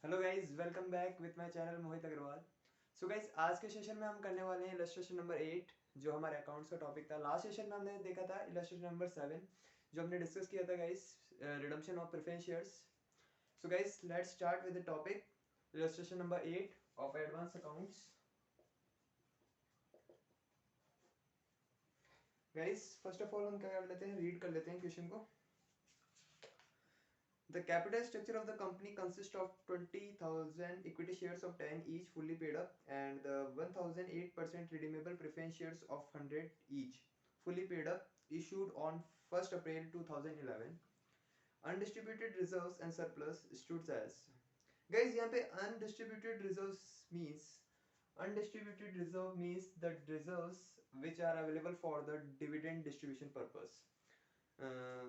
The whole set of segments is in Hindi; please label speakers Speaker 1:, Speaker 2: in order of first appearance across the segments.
Speaker 1: Hello guys, welcome back with my channel Mohit Agarwal. So guys, आज के सेशन में हम करने वाले हैं इलस्ट्रेशन नंबर 8 जो हमारे अकाउंट्स का टॉपिक था। लास्ट सेशन में हमने देखा था इलस्ट्रेशन नंबर 7 जो हमने डिस्कस किया था guys, redemption of preference shares. So guys, let's start with the topic illustration number 8 of advance accounts. Guys, first of all हम क्या कर लेते हैं, रीड कर लेते हैं क्वेश्चन को। The capital structure of the company consists of 20,000 equity shares of 10 each fully paid up and the 1,008% redeemable preference shares of 100 each fully paid up issued on 1st April 2011. Undistributed reserves and surplus stood as. Guys, यहाँ पे undistributed reserve means the reserves which are available for the dividend distribution purpose. Uh,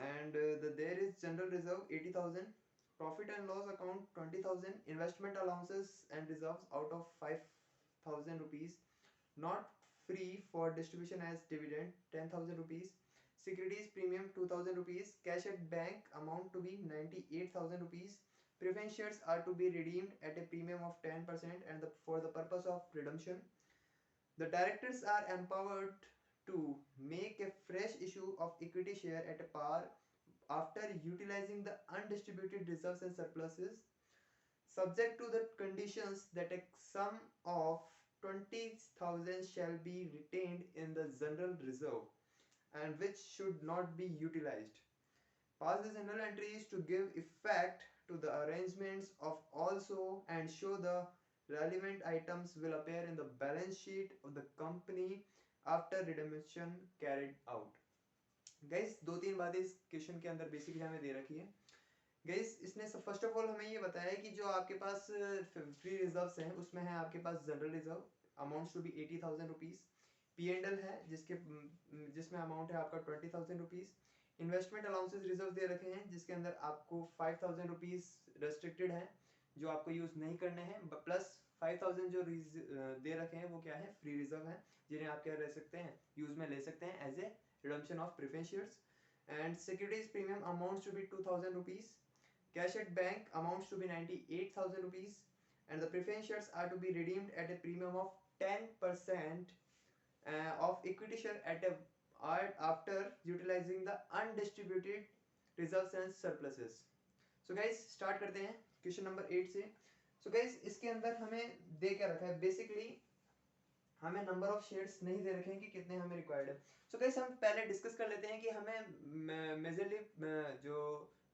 Speaker 1: and there is general reserve 80,000, profit and loss account 20,000, investment allowances and reserves out of 5,000 rupees not free for distribution as dividend 10,000 rupees, securities premium 2,000 rupees, cash at bank amount to be 98,000 rupees, preference shares are to be redeemed at a premium of 10% and for the purpose of redemption the directors are empowered to make a fresh issue of equity share at a par after utilizing the undistributed reserves and surpluses, subject to the conditions that a sum of 20,000 shall be retained in the general reserve and which should not be utilized. Pass the general entries to give effect to the arrangements of also and show the relevant items will appear in the balance sheet of the company after redemption carried out. Guys, दो तीन बातें इस क्वेश्चन के अंदर बेसिकली हमें दे रखी है। गाइस, इसने फर्स्ट ऑफ ऑल हमें ये बताया है कि जो आपके पास फ्री रिजर्व्स हैं उसमें है आपके पास general reserve amounts to be 80,000 rupees, P and L है जिसमें अमाउंट है आपका 20,000 रुपीज, इन्वेस्टमेंट अलाउंसेस रिजर्व दे रखे हैं जिसके अंदर आपको 5,000 रुपीज रेस्ट्रिक्टेड है जो आपको यूज नहीं करने हैं, प्लस 5,000 जो दे रखे हैं वो क्या है, फ्री रिजर्व है जिन्हें आप क्या रह सकते हैं, यूज में ले सकते हैं as a redemption of preference shares. And securities premium amounts to be 2,000 rupees, cash at bank amounts to be 98,000 rupees and the preference shares are to be redeemed at a premium of 10% of equity share after utilizing the undistributed reserves and surpluses. So guys, start करते हैं क्वेश्चन नंबर 8 से। So guys, इसके अंदर हमें दे क्या रखा है, बेसिकली हमें नंबर ऑफ शेयर्स नहीं दे रखे हैं कि कितने हमें रिक्वायर्ड है। सो गाइस, हम पहले डिस्कस कर लेते हैं कि हमें मेजरली जो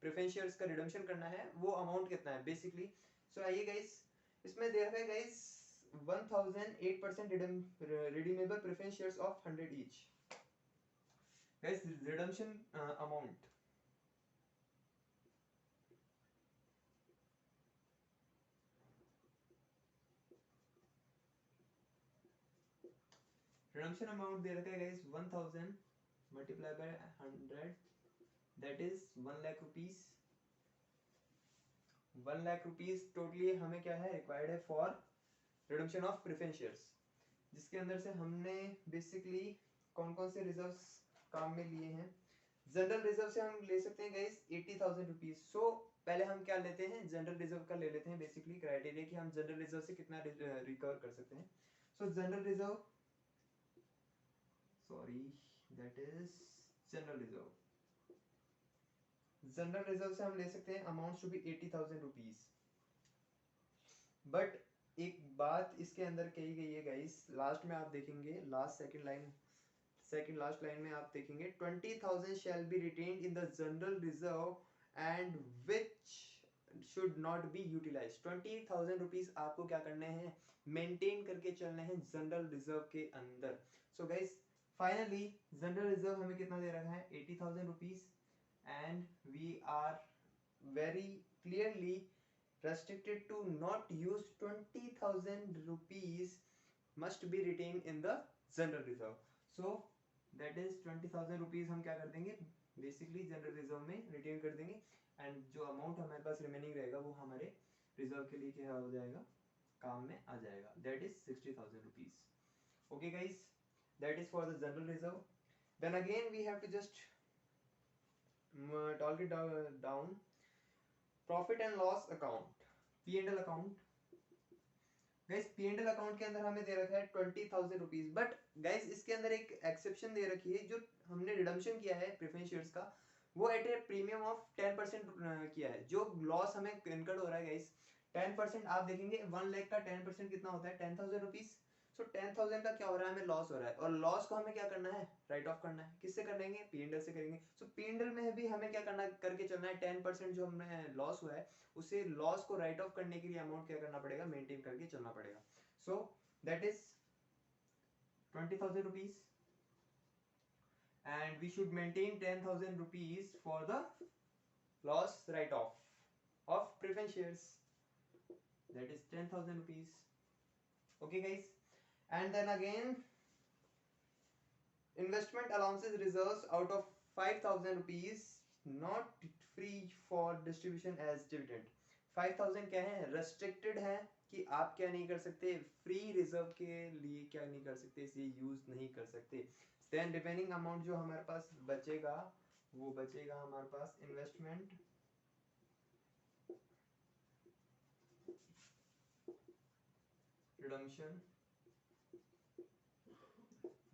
Speaker 1: प्रेफरेंस शेयर्स का रिडम्पशन करना है वो अमाउंट कितना है बेसिकली। सो आइए गाइस, इसमें दे रखा है guys 1,008% redeemable preference shares of 100 each. Guys, redemption amount redemption amount दे रखा है guys 1,000 multiply by 100 that is 1 lakh rupees. 1 lakh rupees totally हमें क्या है रिक्वायर्ड है for redemption of preference shares, जिसके अंदर से हमने बेसिकली कौन कौन से रिजर्व्स काम में लिए हैं। जनरल रिजर्व से हम ले सकते हैं गाइस 80,000 रुपीज। सो पहले हम क्या लेते हैं, जनरल रिजर्व का ले लेते हैं बेसिकली क्राइटेरिया कि हम जनरल रिजर्व से कितना रिकवर कर सकते हैं। So general reserve, sorry that is general reserve, general reserve से हम ले सकते हैं amount to be 80,000 rupees. But एक बात इसके अंदर कही गई है गाइस, लास्ट में आप देखेंगे, सेकंड लास्ट लाइन में आप देखेंगे 20,000 shall be retained in the general reserve and which should not be utilise. 20,000 rupees आपको क्या करने हैं, मेंटेन करके चलने हैं जनरल रिजर्व के अंदर। So guys, finally general reserve हमें कितना दे रखा है, 80,000 rupees and we are very clearly restricted to not use 20,000 rupees must be retained in the general reserve. So that is 20,000 rupees हम क्या कर देंगे, बेसिकली जनरल रिजर्व में रिटेन कर देंगे एंड जो अमाउंट हमारे पास रिमेनिंग रहेगा वो हमारे रिजर्व के लिए क्या हो जाएगा, काम में आ जाएगा, that is 60,000 rupees. Okay guys, that is for the general reserve. Then again we have to just talk it down. Profit and loss account, P and L account. Guys P and L account के अंदर हमें दे रखा है 20,000 रुपीज, बट गाइस इसके अंदर एक एक्सेप्शन दे रखी है, जो हमने रिडम्पशन किया है प्रेफरेंस शेयर्स का, वो एट ए प्रीमियम ऑफ 10% किया है। जो लॉस हमें इनकर्ड हो रहा है गाइस 10%, आप देखेंगे 1 लाख का 10% कितना होता है, 10,000 रुपीज। सो 10,000 का क्या हो रहा है, हमें लॉस हो रहा है, और लॉस को हमें क्या करना है, राइट ऑफ करना है। किससे करेंगे, पी एंड एल से करेंगे। सो पी एंड एल में भी हमें क्या करना करके चलना है, 10% जो हमें लॉस हुआ है उसे लॉस को राइट ऑफ करने के लिए अमाउंट क्या करना पड़ेगा, मेंटेन करके चलना पड़ेगा। सो that is 20,000 rupees, and we should maintain 10,000 rupees for the loss write off of preference shares, that is 10,000 rupees. Okay guys, and then again investment allowances reserves out of 5,000 rupees not free for distribution as dividend। 5,000 क्या है, restricted है कि आप क्या नहीं कर सकते, फ्री रिजर्व के लिए क्या नहीं कर सकते, इसे यूज नहीं कर सकते। देन रिमेनिंग अमाउंट जो हमारे पास बचेगा, वो बचेगा हमारे पास investment redemption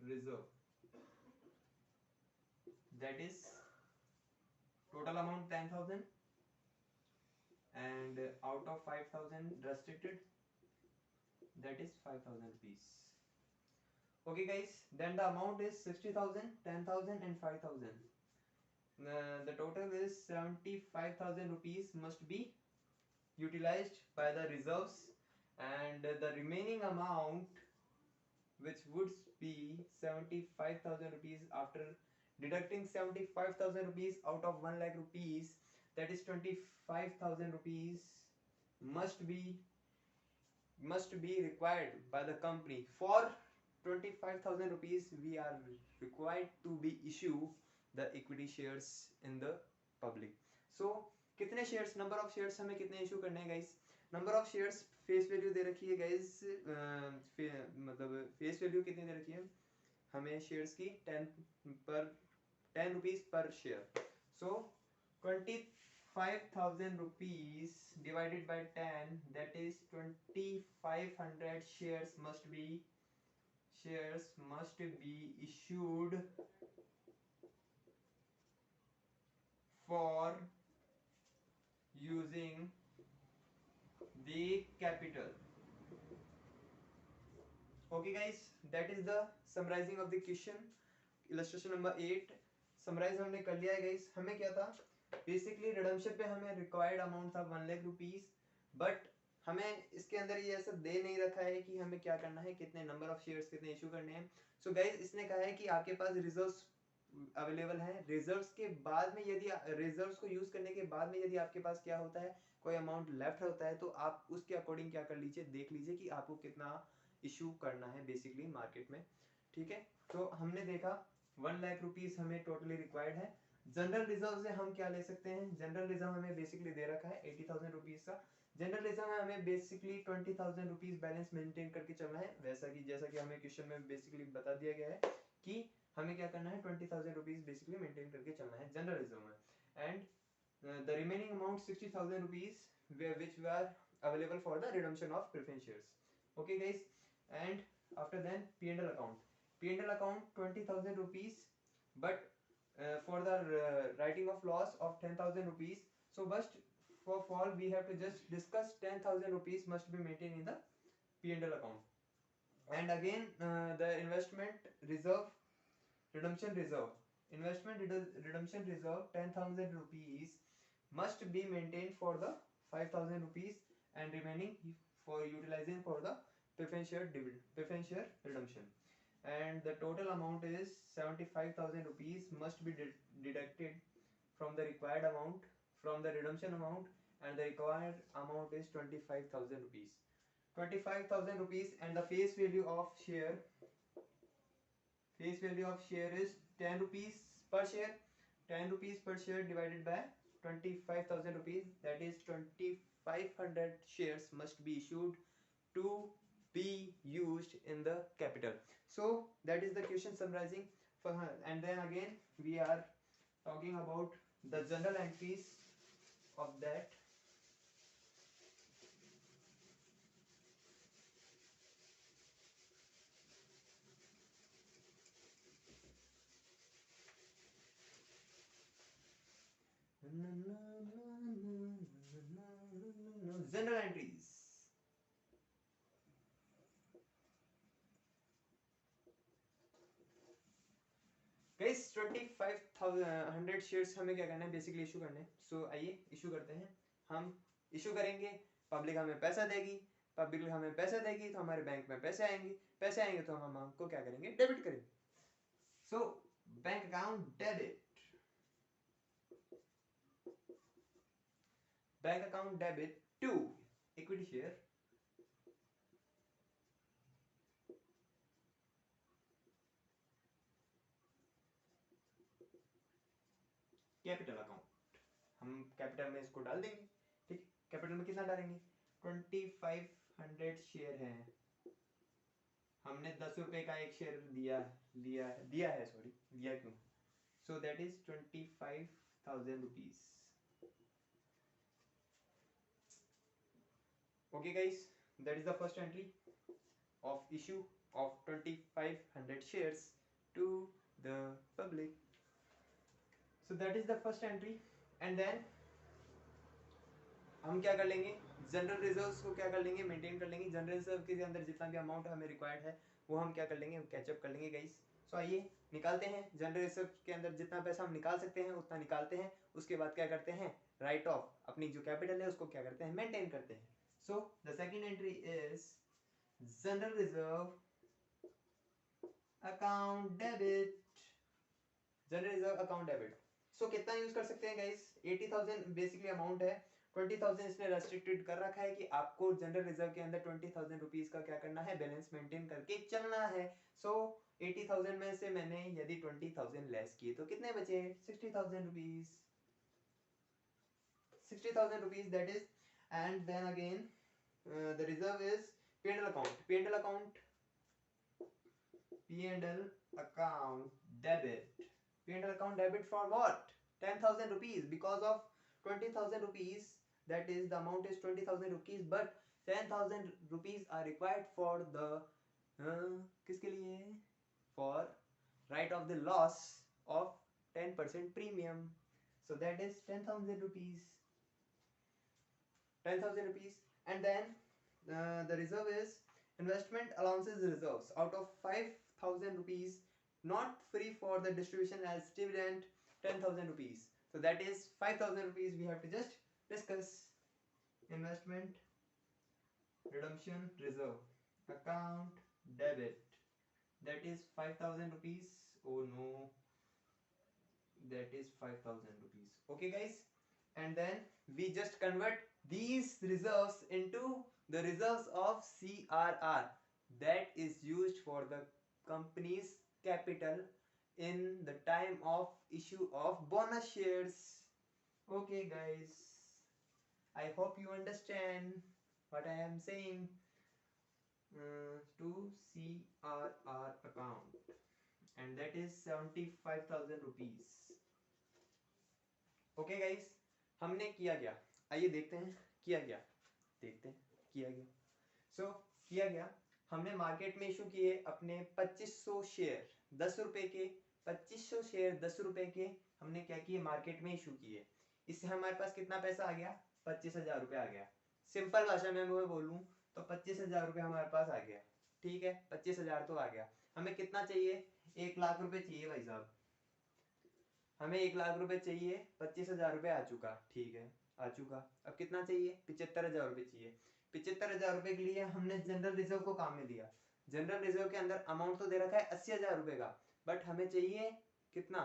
Speaker 1: reserve, that is total amount 10,000 and out of 5,000 restricted, that is 5,000 rupees। Okay guys, then the amount is 60,000, 10,000 and 5,000। The total is 75,000 rupees must be utilized by the reserves, and the remaining amount, which would be 75,000 rupees, after deducting 75,000 rupees out of 1 lakh rupees, that is 25,000 rupees must be required by the company. For 25,000 rupees we are required to be issue the equity shares in the public। So कितने शेयर्स, नंबर ऑफ शेयर्स हमें कितने इशू करने हैं guys, number of shares face value दे रखी है गाइस, मतलब फेस वैल्यू कितनी दे रखी है हमें शेयर्स की, 10 rupees per share. So 25,000 rupees divided by 10, that is 2,500 shares must be issued for using the capital। Okay guys, that is the summarizing of the question। illustration number 8 summarise हमने कर लिया है गाइस। हमें क्या था, बेसिकली रिडम्पशन पे हमें रिक्वायर्ड अमाउंट था 1 लाख रुपीस, बट हमें इसके अंदर ये ऐसा दे नहीं रखा है कि हमें क्या करना है, कितने नंबर ऑफ शेयर्स कितने इशू करने हैं। सो गाइस इसने कहा है कि आपके पास रिजर्व्स अवेलेबल है, रिजर्व्स के बाद में यदि रिजर्व्स को यूज करने के बाद में यदि आपके पास क्या होता है, कोई अमाउंट लेफ्ट होता है, तो आप उसके अकॉर्डिंग क्या कर लीजिए, देख लीजिए कि आपको कितना इशू करना है बेसिकली मार्केट में। ठीक है, तो हमने देखा 1 लाख रुपीस हमें टोटली रिक्वायर्ड है। जनरल रिजर्व से हम क्या ले सकते हैं, जनरल रिजर्व हमें बेसिकली दे रखा है 80,000 रुपीस का। जनरल रिजर्व में हमें बेसिकली 20,000 रुपीस बैलेंस मेंटेन करके चलना है, वैसा कि जैसा कि हमें क्वेश्चन में बेसिकली बता दिया गया है कि हमें क्या करना है, 20,000 रुपीस बेसिकली मेंटेन करके चलना है जनरल रिजर्व में। And the remaining amount 60,000 rupees which were available for the redemption of preference shares। Okay guys, and after then P&L account, P&L account 20,000 rupees, but for the writing of loss of 10,000 rupees। So first of all we have to just discuss 10,000 rupees must be maintained in the P&L account, and again the investment reserve, redemption reserve, redemption reserve 10,000 rupees must be maintained for the 5,000 rupees, and remaining for utilizing for the preference share dividend, preference share redemption, and the total amount is 75,000 rupees must be deducted from the required amount, from the redemption amount, and the required amount is 25,000 rupees, 25,000 rupees, and the face value of share, face value of share is 10 rupees per share, 10 rupees per share divided by 25,000 rupees, that is 2,500 shares must be issued to be used in the capital। So that is the question summarizing for her, and then again we are talking about the journal entries of that general entries. Guys 25,100 shares हमें क्या करना है, बेसिकली इशू करने हैं। सो आइए इशू करते हैं। हम इशू करेंगे, पब्लिक हमें पैसा देगी, पब्लिक हमें पैसा देगी तो हमारे बैंक में पैसे आएंगे, पैसे आएंगे तो हम अमाउंट को क्या करेंगे, डेबिट करेंगे। So bank account debit, bank account debit to equity share capital account. हम कैपिटल में इसको डाल देंगे, ठीक। कैपिटल में कितना डालेंगे, 2500 शेयर हैं, हमने 10 रुपए का एक शेयर दिया है सॉरी, दिया क्यों, सो that is 25,000 rupees. Okay guys, that is the first entry of issue of 2500 shares to the public. So that is the first entry, and then हम क्या कर लेंगे, जनरल रिजर्व्स को क्या कर लेंगे, मेंटेन कर लेंगे। जनरल रिजर्व के अंदर जितना भी अमाउंट हमें रिक्वायर्ड है वो हम क्या कर लेंगे, कैचअप कर लेंगे गाइस। सो आइए निकालते हैं, जनरल रिजर्व के अंदर जितना पैसा हम निकाल सकते हैं उतना निकालते हैं। उसके बाद क्या करते हैं, राइट ऑफ अपनी जो कैपिटल है उसको क्या करते हैं, मेंटेन करते हैं। So the second entry is general reserve account debit, general reserve account debit. So कितना यूज कर सकते हैं गाइस, 80,000 बेसिकली अमाउंट है, 20,000 इसने रेस्ट्रिक्टेड कर रखा है कि आपको जनरल रिजर्व के अंदर 20,000 रुपीज का क्या करना है, बैलेंस मेंटेन करके चलना है। सो 80,000 में से मैंने यदि 20,000 लेस किए तो कितने बचे, 60,000 rupees, 60,000 rupees that is. And then again the reserve is P&L account, P&L account, P&L account debit, P&L account debit for what, 10,000 rupees, because of 20,000 rupees, that is the amount is 20,000 rupees, but 10,000 rupees are required for the किसके लिए, for right of the loss of 10% premium, so that is 10,000 rupees, 10,000 rupees. And then the reserve is investment allowances reserves out of 5,000 rupees, not free for the distribution as dividend, 10,000 rupees, so that is 5,000 rupees. We have to just discuss investment redemption reserve account debit, that is 5,000 rupees. Oh no, that is 5,000 rupees. Okay guys, and then we just convert these reserves into the reserves of CRR, that is used for the company's capital in the time of issue of bonus shares. Okay guys, I hope you understand what I am saying. To CRR account, and that is 75,000 rupees. Okay guys, हमने किया गया, आइए देखते हैं किया गया, देखते हैं किया गया। सो किया गया, हमने मार्केट में इशू किए अपने 2500 शेयर 10 रुपए के, 2500 शेयर 10 रुपए के हमने क्या किए, मार्केट में इशू किए। इससे हमारे पास कितना पैसा आ गया, 25,000 रुपए आ गया। सिंपल भाषा में मैं बोलूं तो 25,000 रुपए हमारे पास आ गया, ठीक है, 25,000 तो आ गया। हमें कितना चाहिए, 1,00,000 रुपए चाहिए भाई साहब, हमें 1,00,000 रुपए चाहिए, 25,000 रुपए आ चुका, ठीक है आ चुका। अब कितना चाहिए, 75,000 रुपए चाहिए। 75,000 रुपए के लिए हमने जनरल रिजर्व को काम में दिया। जनरल रिजर्व के अंदर अमाउंट तो दे रखा है 80,000 रुपए का, बट हमें चाहिए कितना,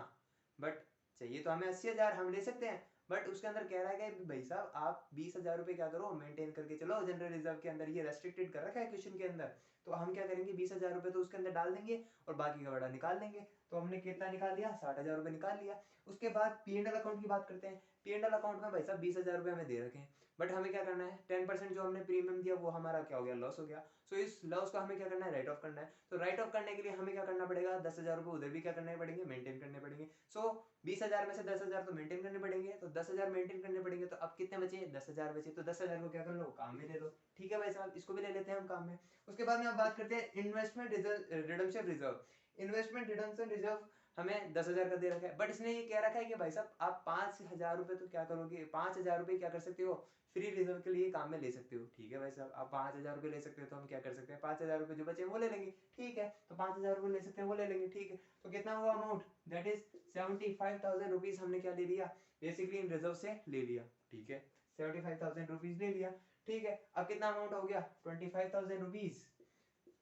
Speaker 1: बट चाहिए तो हमें 80,000, हम ले सकते हैं, बट उसके अंदर कह रहा है कि भाई साहब आप 20,000 रुपए क्या करो, मेंटेन करके चलो जनरल रिजर्व के अंदर, ये रेस्ट्रिक्टेड कर रखा है क्वेश्चन के अंदर। तो हम क्या करेंगे, 20,000 रुपए तो उसके अंदर डाल देंगे और बाकी का बड़ा निकाल लेंगे। तो हमने कितना निकाल लिया, 60,000 रुपए निकाल लिया। उसके बाद P&L अकाउंट की बात करते हैं। P&L अकाउंट में भाई साहब 20,000 रुपए हमें दे रखे हैं, बट हमें क्या करना है, 10% जो हमने प्रीमियम दिया वो हमारा क्या हो गया, लॉस हो गया। सो इस लॉस को हमें क्या करना है, राइट ऑफ करना है। तो राइट ऑफ करने के लिए हमें क्या करना पड़ेगा, 10,000 रुपए उधर भी क्या करने पड़ेंगे, मेंटेन करने पड़ेंगे। सो 20,000 में से 10,000 तो मेंटेन करने पड़ेंगे, तो 10,000 मेंटेन करने पड़ेंगे। तो अब कितने बचे, 10,000 बचे, तो 10,000 को क्या कर लो, काम में ले लो, ठीक है भाई साहब, इसको भी ले लेते हैं हम काम में। उसके बाद में अब बात करते हैं investment redemption reserve. Investment redemption reserve हमें 10,000 का दे रखा है, बट इसने ये कह रखा है कि भाई साहब आप 5,000 रुपए तो क्या करोगे, 5,000 रुपए क्या कर सकते हो, फ्री रिजर्व के लिए काम में ले सकते हो। ठीक है भाई साहब, आप 5,000 रुपए ले सकते हो तो हम क्या कर सकते हैं, 5,000 रुपए जो बचे वो ले लेंगे। ठीक है, तो 5,000 रुपए ले सकते हैं वो ले लेंगे। ठीक है, तो कितना हुआ अमाउंट, दैट इज 75,000 रुपीज हमने क्या ले लिया, बेसिकली इन रिजर्व से ले लिया। ठीक है, 75,000 रुपीज ले लिया। ठीक है, अब कितना अमाउंट हो गया, 25,000 rupees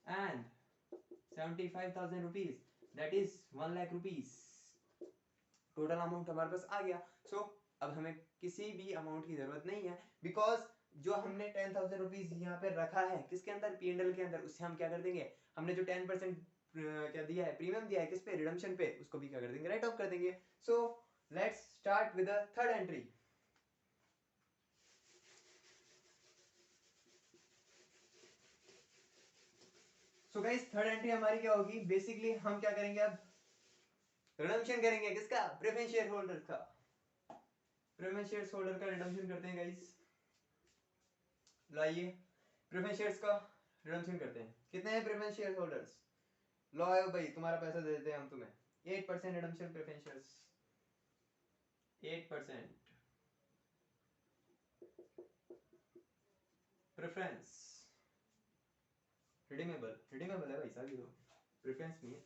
Speaker 1: and 75,000 rupees, that is 1 lakh rupees. Total amount हमारे पास आ गया। सो अब हमें किसी भी अमाउंट की जरूरत नहीं है, बिकॉज जो हमने 10,000 रुपीज यहाँ पे रखा है किसके अंदर, P&L के अंदर, उससे हम क्या कर देंगे, हमने जो 10% क्या दिया है, प्रीमियम दिया है किस पे, रिडम्पशन पे, उसको भी क्या कर देंगे, राइट ऑफ कर देंगे। So let's start with the third entry. So guys third entry हमारी क्या होगी, बेसिकली हम क्या करेंगे, अब रिडम्पशन करेंगे किसका, प्रेफरेंस शेयर होल्डर का। प्रेफरेंस शेयर होल्डर का रिडम्पशन करते हैं गाइस, लाइए प्रेफरेंस शेयर्स का रिडम्पशन करते हैं। कितने हैं प्रेफरेंस शेयर होल्डर्स, लो आयो भाई तुम्हारा पैसा दे देते हैं हम तुम्हें, 8% redemption preference shares, 8% preference redeemable, redeemable है भाई साहब, ये तो प्रेफरेंस नहीं है।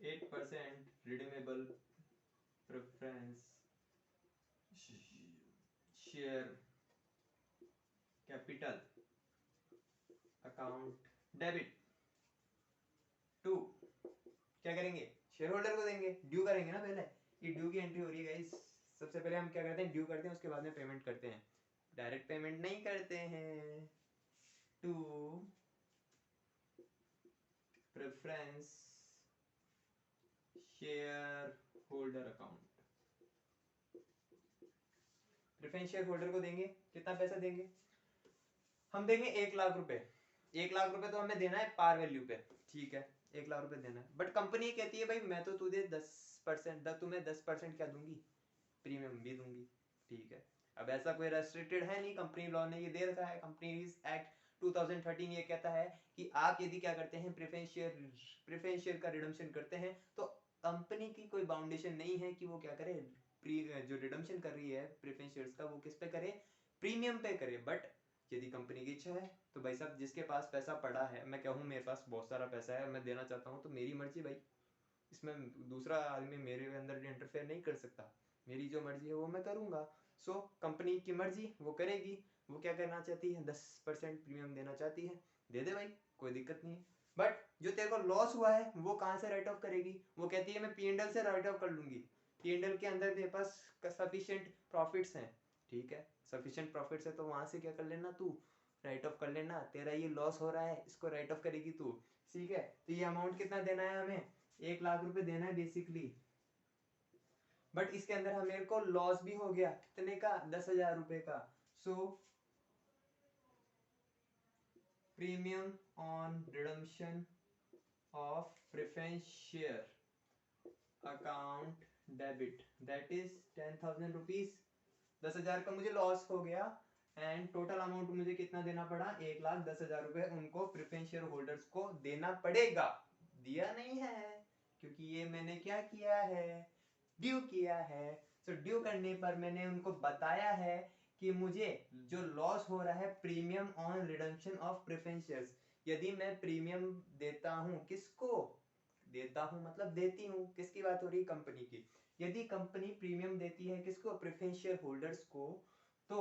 Speaker 1: 8% redeemable preference share capital account debit to, क्या करेंगे, शेयर होल्डर को देंगे, ड्यू करेंगे ना पहले, ये ड्यू की एंट्री हो रही है गाइस। सबसे पहले हम क्या करते हैं, ड्यू करते हैं, उसके बाद में पेमेंट करते हैं, डायरेक्ट पेमेंट नहीं करते हैं। To preference shareholder account, preference shareholder को देंगे, कितना पैसा देंगे, हम देंगे 1 लाख रुपए। 1 लाख रुपए तो हमें देना है पार वैल्यू पे। ठीक है, 1 लाख रुपए देना है, बट कंपनी कहती है भाई मैं तो तुझे 10%, तुम्हें 10% क्या दूंगी, प्रीमियम भी दूंगी। ठीक है, अब ऐसा कोई रेस्ट्रिक्टेड है नहीं, कंपनी लॉ ने ये दे रखा है, कंपनीज एक्ट 2013 ये कहता है कि आप यदि क्या करते हैं, प्रेफरेंस शेयर का रिडम्पशन करते हैं, तो कंपनी की कोई बाउंडेशन नहीं है कि वो क्या करे, जो रिडम्पशन कर रही है प्रेफरेंस शेयर्स का, वो किस पे करे, प्रीमियम पे करे। बट यदि कंपनी की इच्छा है तो भाई साहब जिसके पास पैसा पड़ा है, मैं कहूँ मेरे पास बहुत सारा पैसा है, मैं देना चाहता हूँ, तो मेरी मर्जी भाई, इसमें दूसरा आदमी मेरे अंदर इंटरफेयर नहीं कर सकता, मेरी जो मर्जी है वो मैं करूंगा। सो कंपनी की मर्जी वो करेगी, वो क्या करना चाहती है, 10% प्रीमियम देना चाहती है, दे दे भाई, कोई दिक्कत नहीं है। बट जो तेरे को लॉस हुआ है वो कहाँ से राइट ऑफ करेगी, वो कहती है मैं P&L से राइट ऑफ कर लूंगी, P&L के अंदर मेरे पास सफिशिएंट प्रॉफिट्स हैं। ठीक है, सफिशिएंट प्रॉफिट्स है तो वहां से क्या कर लेना, तू राइट ऑफ कर लेना, तेरा ये लॉस हो रहा है इसको राइट ऑफ करेगी तू। ठीक है, तो ये अमाउंट कितना देना है हमें, 1 लाख रुपए देना है बेसिकली। बट इसके अंदर हम मेरे को लॉस भी हो गया, कितने का, 10,000 रुपए का। सो premium on redemption of preference share account debit, that is 10,000 rupees, 10,000 का मुझे लॉस हो गया, एंड टोटल अमाउंट मुझे कितना देना पड़ा, 1,10,000 रुपए उनको प्रेफरेंस शेयर होल्डर्स को देना पड़ेगा। दिया नहीं है क्योंकि ये मैंने क्या किया है, ड्यू किया है। तो ड्यू करने पर मैंने उनको बताया है कि मुझे जो लॉस हो रहा है premium on redemption of preference shares, यदि मैं प्रीमियम देता हूं, किसको देता हूं मतलब देती हूं, किसकी बात हो रही है, कंपनी की। यदि कंपनी प्रीमियम देती है किसको, प्रेफरेंस शेयर होल्डर्स को, तो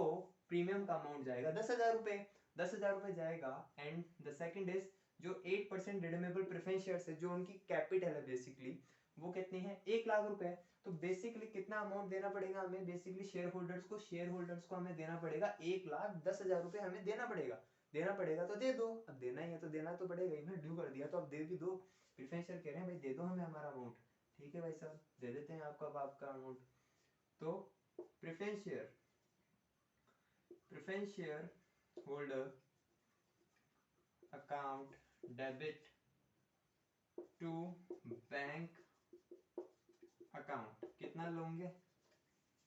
Speaker 1: प्रीमियम का अमाउंट जाएगा 10,000 रुपए, 10,000 रुपए जाएगा। एंड द सेकंड इज जो 8% रिडीमेबल प्रेफरेंस शेयर्स है, जो उनकी कैपिटल है बेसिकली, वो कितनी है, 1 लाख रुपए। तो बेसिकली कितना अमाउंट देना पड़ेगा हमें, बेसिकली शेयर होल्डर्स को हमें देना पड़ेगा 1,10,000 रुपए हमें देना पड़ेगा। देना पड़ेगा तो दे दो, अब देना ही है तो देना तो पड़ेगा ही ना, ड्यू कर दिया तो अब दे भी दो। प्रेफरेंस शेयर कह रहे हैं भाई दे दो हमें हमारा अमाउंट। ठीक है भाई साहब, दे देते हैं आपको अब आपका अमाउंट। तो preference shareholder account debit to bank account, कितना लोगे,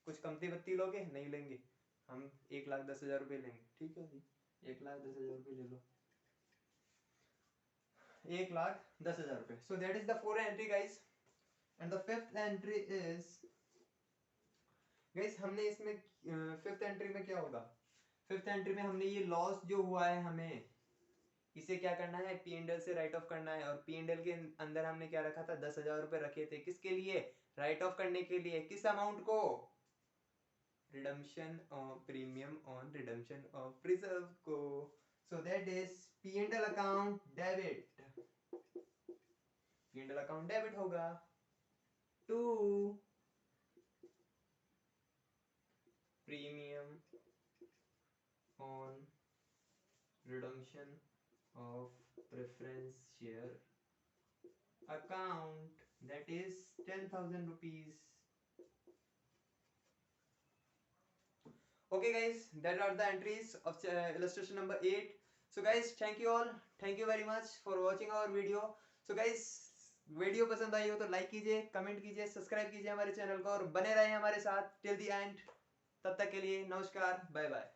Speaker 1: कुछ कमती बत्ती लोगे, नहीं लेंगे, हम 1,10,000 रुपए लेंगे। ठीक है जी, 1,10,000 रुपए ले लो। 1,10,000 रुपए. So that is the fourth entry guys. And the fifth entry is guys, हमने इसमें फिफ्थ एंट्री में क्या होगा, फिफ्थ एंट्री में हमने ये लॉस जो हुआ है हमें इसे क्या करना है, पी एंड एल से राइट ऑफ करना है. और पी एंड एल के अंदर हमने क्या रखा था, 10,000 रुपए रखे थे. किसके लिए, राइट ऑफ करने के लिए. किस अमाउंट को, redemption of premium on redemption of reserve को. So that is P and L account debit, P and L account debit होगा to premium on redemption of preference share account, that is 10,000 rupees. Okay guys, that are the entries of illustration number 8. So guys, thank you all, thank you very much for watching our video. So guys, video पसंद आई हो तो लाइक कीजिए, कमेंट कीजिए, सब्सक्राइब कीजिए हमारे चैनल को और बने रहें हमारे साथ टिल द एंड. तब तक के लिए नमस्कार, बाय बाय.